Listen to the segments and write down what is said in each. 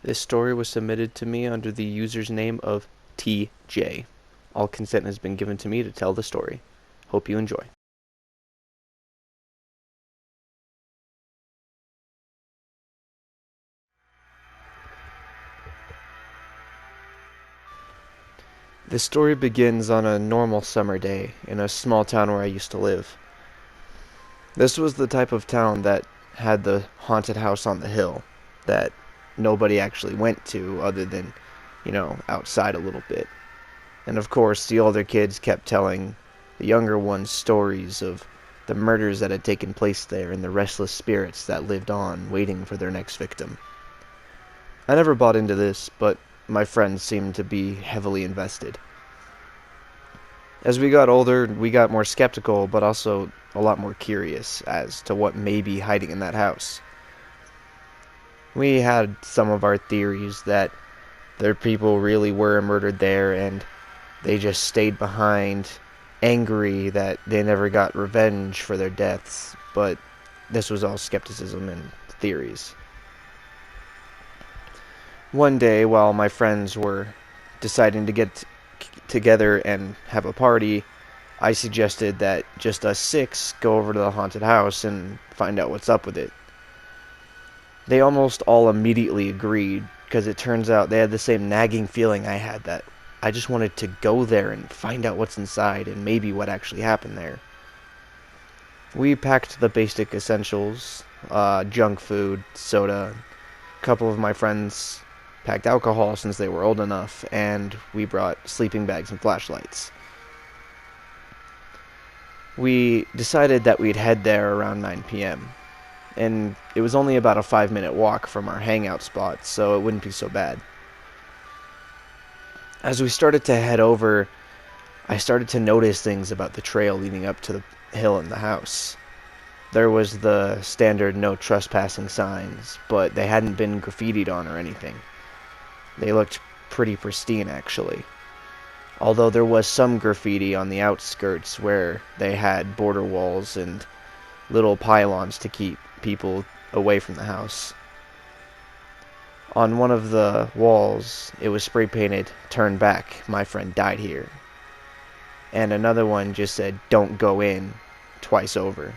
This story was submitted to me under the user's name of TJ. All consent has been given to me to tell the story. Hope you enjoy. This story begins on a normal summer day in a small town where I used to live. This was the type of town that had the haunted house on the hill that nobody actually went to other than, outside a little bit. And of course, the older kids kept telling the younger ones stories of the murders that had taken place there and the restless spirits that lived on, waiting for their next victim. I never bought into this, but my friends seemed to be heavily invested. As we got older, we got more skeptical, but also a lot more curious as to what may be hiding in that house. We had some of our theories that their people really were murdered there and they just stayed behind, angry that they never got revenge for their deaths, but this was all skepticism and theories. One day, while my friends were deciding to get together and have a party, I suggested that just us six go over to the haunted house and find out what's up with it. They almost all immediately agreed, because it turns out they had the same nagging feeling I had, that I just wanted to go there and find out what's inside and maybe what actually happened there. We packed the basic essentials, junk food, soda. A couple of my friends packed alcohol since they were old enough, and we brought sleeping bags and flashlights. We decided that we'd head there around 9 p.m., and it was only about a 5-minute walk from our hangout spot, so it wouldn't be so bad. As we started to head over, I started to notice things about the trail leading up to the hill and the house. There was the standard no trespassing signs, but they hadn't been graffitied on or anything. They looked pretty pristine, actually. Although there was some graffiti on the outskirts where they had border walls and little pylons to keep people away from the house. On one of the walls, it was spray painted, "Turn back, my friend died here." And another one just said, "Don't go in," twice over.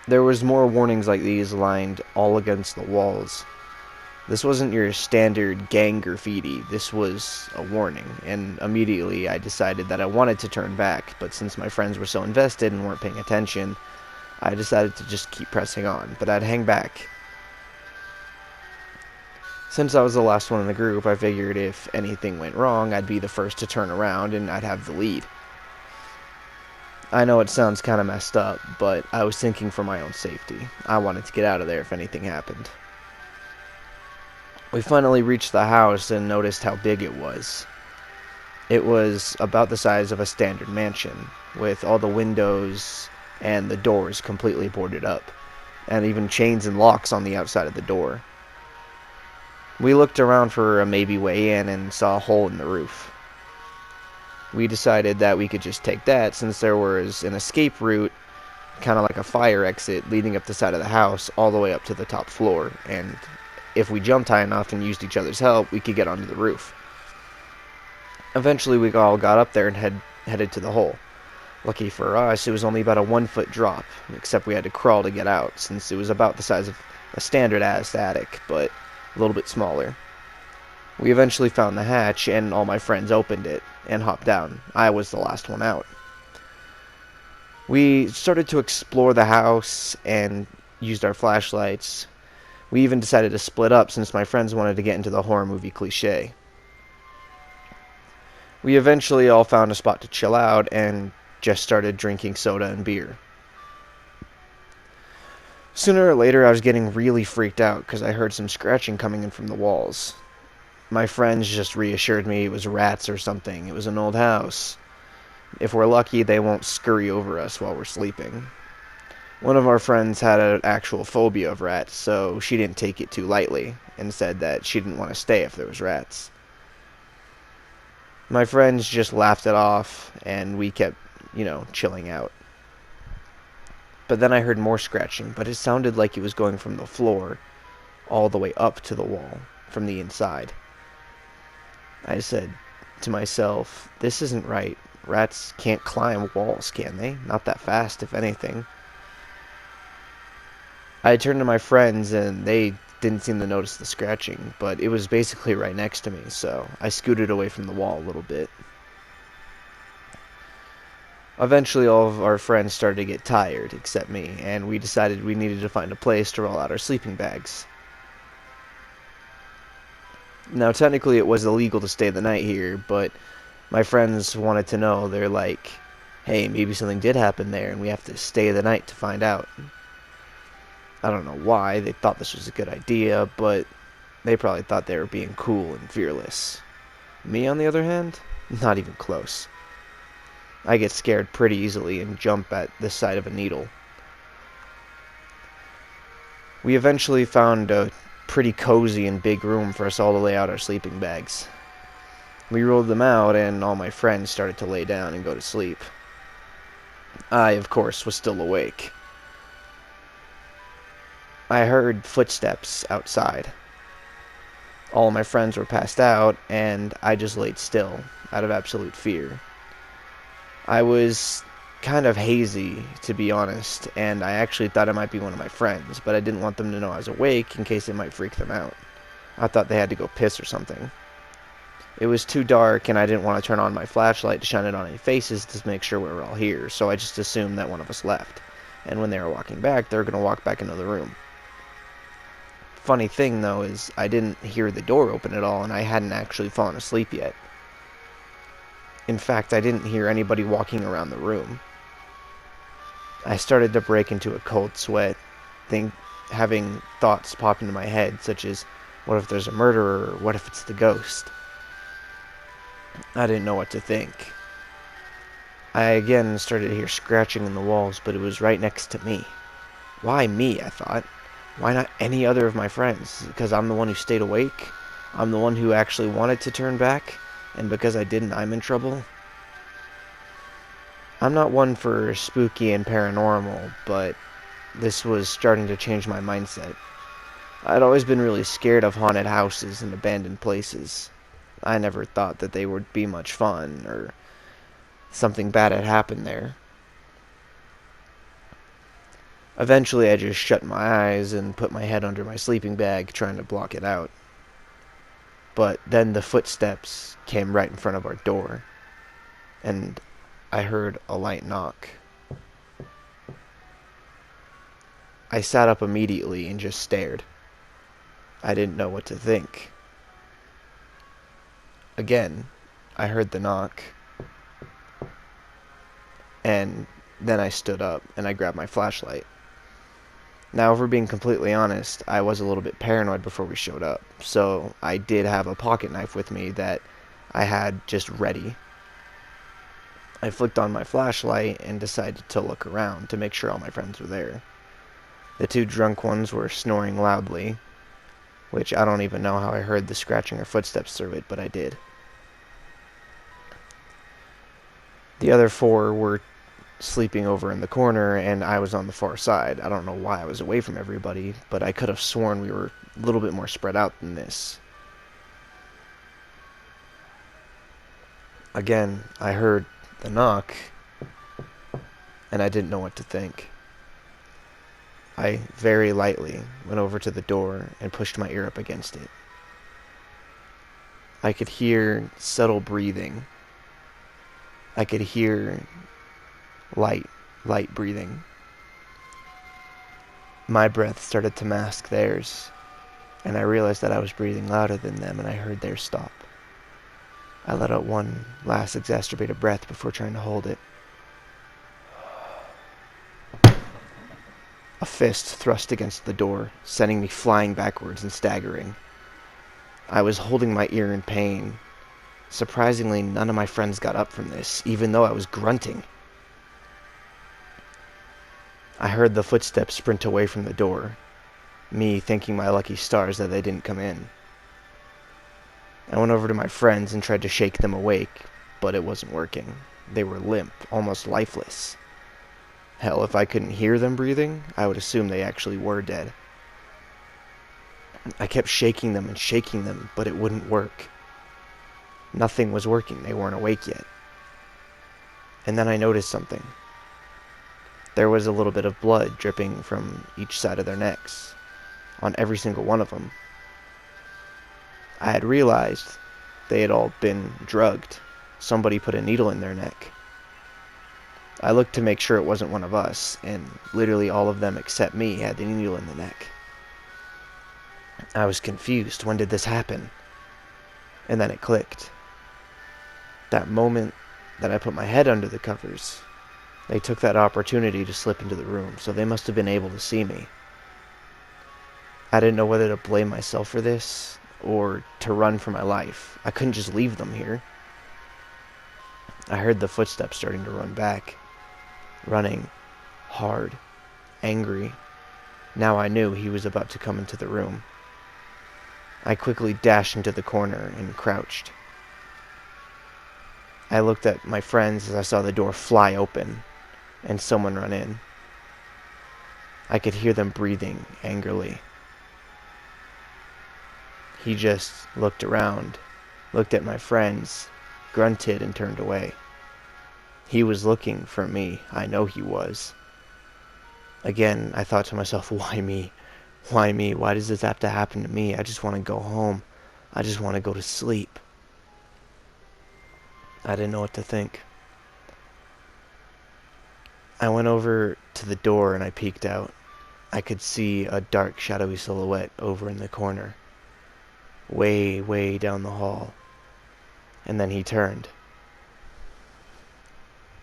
There was more warnings like these lined all against the walls. This wasn't your standard gang graffiti, this was a warning, and immediately I decided that I wanted to turn back, but since my friends were so invested and weren't paying attention, I decided to just keep pressing on, but I'd hang back. Since I was the last one in the group, I figured if anything went wrong, I'd be the first to turn around and I'd have the lead. I know it sounds kinda messed up, but I was thinking for my own safety. I wanted to get out of there if anything happened. We finally reached the house and noticed how big it was. It was about the size of a standard mansion, with all the windows and the doors completely boarded up, and even chains and locks on the outside of the door. We looked around for a maybe way in and saw a hole in the roof. We decided that we could just take that since there was an escape route, kind of like a fire exit, leading up the side of the house all the way up to the top floor, and if we jumped high enough and used each other's help, we could get onto the roof. Eventually, we all got up there and headed to the hole. Lucky for us, it was only about a 1-foot drop, except we had to crawl to get out, since it was about the size of a standard-ass attic, but a little bit smaller. We eventually found the hatch, and all my friends opened it and hopped down. I was the last one out. We started to explore the house and used our flashlights. We even decided to split up since my friends wanted to get into the horror movie cliche. We eventually all found a spot to chill out and just started drinking soda and beer. Sooner or later, I was getting really freaked out because I heard some scratching coming in from the walls. My friends just reassured me it was rats or something. It was an old house. If we're lucky, they won't scurry over us while we're sleeping. One of our friends had an actual phobia of rats, so she didn't take it too lightly, and said that she didn't want to stay if there was rats. My friends just laughed it off, and we kept, chilling out. But then I heard more scratching, but it sounded like it was going from the floor all the way up to the wall from the inside. I said to myself, this isn't right. Rats can't climb walls, can they? Not that fast, if anything. I turned to my friends, and they didn't seem to notice the scratching, but it was basically right next to me, so I scooted away from the wall a little bit. Eventually, all of our friends started to get tired, except me, and we decided we needed to find a place to roll out our sleeping bags. Now, technically, it was illegal to stay the night here, but my friends wanted to know. They're like, hey, maybe something did happen there, and we have to stay the night to find out. I don't know why they thought this was a good idea, but they probably thought they were being cool and fearless. Me, on the other hand, not even close. I get scared pretty easily and jump at the sight of a needle. We eventually found a pretty cozy and big room for us all to lay out our sleeping bags. We rolled them out, and all my friends started to lay down and go to sleep. I, of course, was still awake. I heard footsteps outside. All my friends were passed out, and I just laid still, out of absolute fear. I was kind of hazy, to be honest, and I actually thought it might be one of my friends, but I didn't want them to know I was awake in case it might freak them out. I thought they had to go piss or something. It was too dark, and I didn't want to turn on my flashlight to shine it on any faces to make sure we were all here, so I just assumed that one of us left. And when they were walking back, they were going to walk back into the room. Funny thing, though, is I didn't hear the door open at all, and I hadn't actually fallen asleep yet. In fact, I didn't hear anybody walking around the room. I started to break into a cold sweat, having thoughts pop into my head, such as, what if there's a murderer, or what if it's the ghost? I didn't know what to think. I again started to hear scratching in the walls, but it was right next to me. Why me, I thought. Why not any other of my friends? Because I'm the one who stayed awake? I'm the one who actually wanted to turn back? And because I didn't, I'm in trouble? I'm not one for spooky and paranormal, but this was starting to change my mindset. I'd always been really scared of haunted houses and abandoned places. I never thought that they would be much fun, or something bad had happened there. Eventually, I just shut my eyes and put my head under my sleeping bag, trying to block it out. But then the footsteps came right in front of our door, and I heard a light knock. I sat up immediately and just stared. I didn't know what to think. Again, I heard the knock, and then I stood up and I grabbed my flashlight. Now, if we're being completely honest, I was a little bit paranoid before we showed up, so I did have a pocket knife with me that I had just ready. I flicked on my flashlight and decided to look around to make sure all my friends were there. The two drunk ones were snoring loudly, which I don't even know how I heard the scratching or footsteps through it, but I did. The other four were sleeping over in the corner, and I was on the far side. I don't know why I was away from everybody, but I could have sworn we were a little bit more spread out than this. Again, I heard the knock, and I didn't know what to think. I very lightly went over to the door and pushed my ear up against it. I could hear subtle breathing. I could hear light breathing. My breath started to mask theirs, and I realized that I was breathing louder than them, and I heard theirs stop. I let out one last exacerbated breath before trying to hold it. A fist thrust against the door, sending me flying backwards and staggering. I was holding my ear in pain. Surprisingly, none of my friends got up from this, even though I was grunting. I heard the footsteps sprint away from the door, me thanking my lucky stars that they didn't come in. I went over to my friends and tried to shake them awake, but it wasn't working. They were limp, almost lifeless. Hell, if I couldn't hear them breathing, I would assume they actually were dead. I kept shaking them, but it wouldn't work. Nothing was working. They weren't awake yet. And then I noticed something. There was a little bit of blood dripping from each side of their necks, on every single one of them. I had realized they had all been drugged. Somebody put a needle in their neck. I looked to make sure it wasn't one of us, and literally all of them except me had the needle in the neck. I was confused. When did this happen? And then it clicked. That moment that I put my head under the covers, they took that opportunity to slip into the room, so they must have been able to see me. I didn't know whether to blame myself for this, or to run for my life. I couldn't just leave them here. I heard the footsteps starting to run back. Running. Hard. Angry. Now I knew he was about to come into the room. I quickly dashed into the corner and crouched. I looked at my friends as I saw the door fly open and someone run in. I could hear them breathing angrily. He just looked around, looked at my friends, grunted, and turned away. He was looking for me. I know he was. Again, I thought to myself, why me? Why me? Why does this have to happen to me? I just want to go home. I just want to go to sleep. I didn't know what to think. I went over to the door and I peeked out. I could see a dark, shadowy silhouette over in the corner. Way, way down the hall. And then he turned.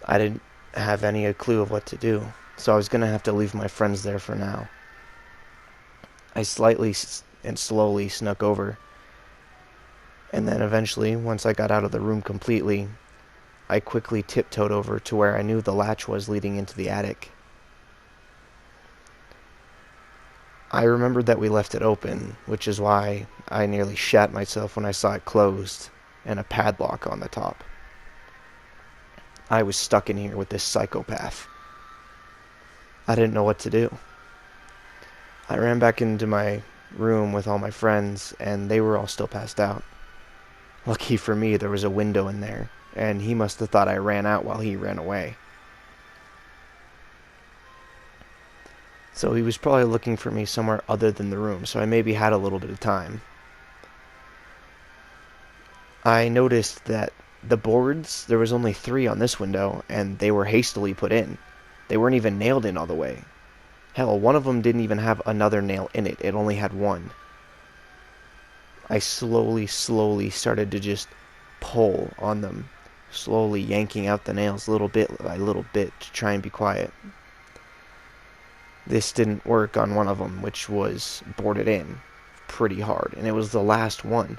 I didn't have any clue of what to do, so I was going to have to leave my friends there for now. I slightly and slowly snuck over, and then eventually, once I got out of the room completely, I quickly tiptoed over to where I knew the latch was leading into the attic. I remembered that we left it open, which is why I nearly shat myself when I saw it closed and a padlock on the top. I was stuck in here with this psychopath. I didn't know what to do. I ran back into my room with all my friends, and they were all still passed out. Lucky for me, there was a window in there, and he must have thought I ran out while he ran away. So he was probably looking for me somewhere other than the room, so I maybe had a little bit of time. I noticed that the boards, there was only 3 on this window, and they were hastily put in. They weren't even nailed in all the way. Hell, one of them didn't even have another nail in it. It only had one. I slowly started to just pull on them, slowly yanking out the nails little bit by little bit to try and be quiet. This didn't work on one of them, which was boarded in pretty hard, and it was the last one.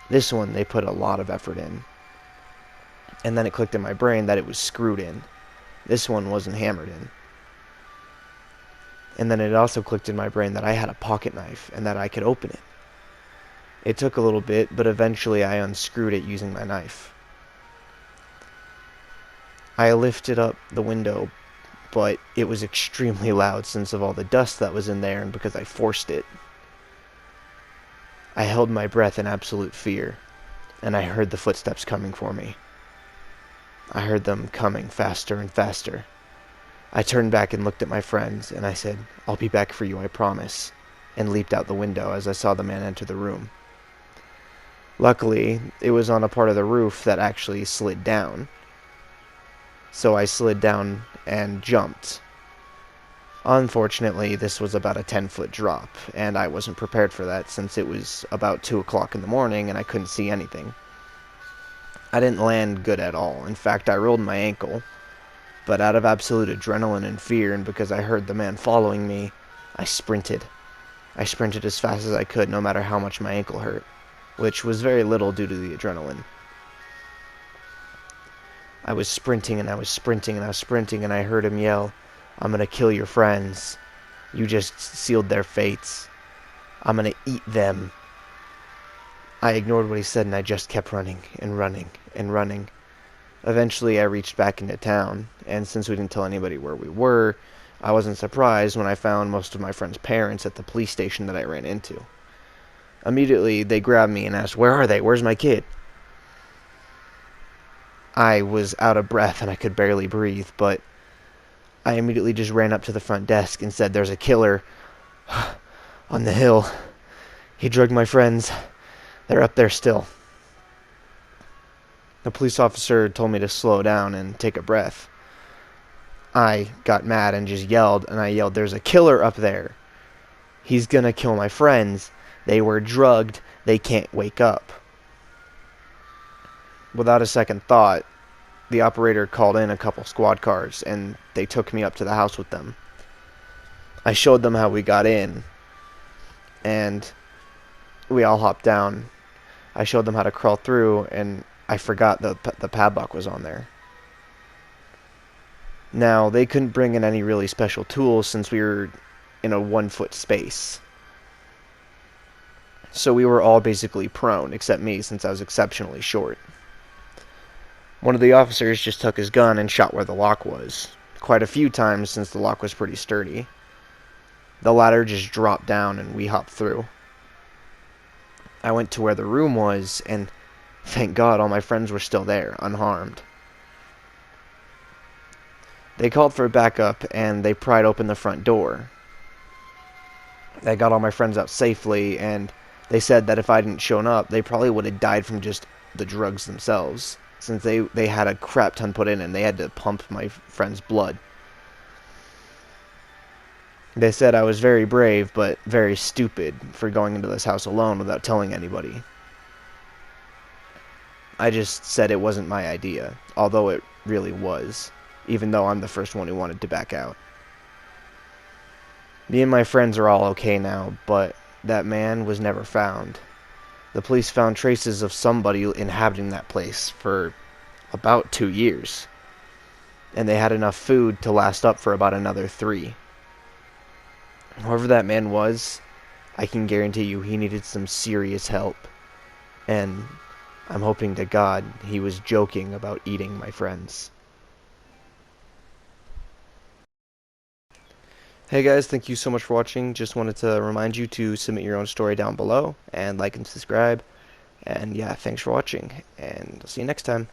This one, they put a lot of effort in. And then it clicked in my brain that it was screwed in. This one wasn't hammered in. And then it also clicked in my brain that I had a pocket knife and that I could open it. It took a little bit, but eventually I unscrewed it using my knife. I lifted up the window, but it was extremely loud since of all the dust that was in there and because I forced it. I held my breath in absolute fear, and I heard the footsteps coming for me. I heard them coming faster and faster. I turned back and looked at my friends, and I said, "I'll be back for you, I promise," and leaped out the window as I saw the man enter the room. Luckily, it was on a part of the roof that actually slid down. So I slid down and jumped. Unfortunately, this was about a 10-foot drop, and I wasn't prepared for that since it was about 2 o'clock in the morning and I couldn't see anything. I didn't land good at all. In fact, I rolled my ankle. But out of absolute adrenaline and fear, and because I heard the man following me, I sprinted. I sprinted as fast as I could, no matter how much my ankle hurt, which was very little due to the adrenaline. I was sprinting, and I was sprinting, and I was sprinting, and I heard him yell, "I'm gonna kill your friends. You just sealed their fates. I'm gonna eat them." I ignored what he said, and I just kept running, and running, and running. Eventually, I reached back into town, and since we didn't tell anybody where we were, I wasn't surprised when I found most of my friends' parents at the police station that I ran into. Immediately, they grabbed me and asked, "Where are they? Where's my kid?" I was out of breath and I could barely breathe, but I immediately just ran up to the front desk and said, "There's a killer on the hill. He drugged my friends. They're up there still." The police officer told me to slow down and take a breath. I got mad and just yelled, and I yelled, "There's a killer up there. He's gonna kill my friends. They were drugged. They can't wake up." Without a second thought, the operator called in a couple squad cars, and they took me up to the house with them. I showed them how we got in, and we all hopped down. I showed them how to crawl through, and I forgot the padlock was on there. Now, they couldn't bring in any really special tools since we were in a 1-foot space. So we were all basically prone, except me, since I was exceptionally short. One of the officers just took his gun and shot where the lock was, quite a few times since the lock was pretty sturdy. The ladder just dropped down and we hopped through. I went to where the room was, and thank God all my friends were still there, unharmed. They called for backup and they pried open the front door. They got all my friends out safely, and they said that if I didn't shown up, they probably would have died from just the drugs themselves, since they had a crap ton put in and they had to pump my friend's blood. They said I was very brave, but very stupid for going into this house alone without telling anybody. I just said it wasn't my idea, although it really was, even though I'm the first one who wanted to back out. Me and my friends are all okay now, but that man was never found. The police found traces of somebody inhabiting that place for about 2 years, and they had enough food to last up for about another 3. Whoever that man was, I can guarantee you he needed some serious help, and I'm hoping to God he was joking about eating my friends. Hey guys, thank you so much for watching. Just wanted to remind you to submit your own story down below, and like and subscribe. And yeah, thanks for watching, and I'll see you next time.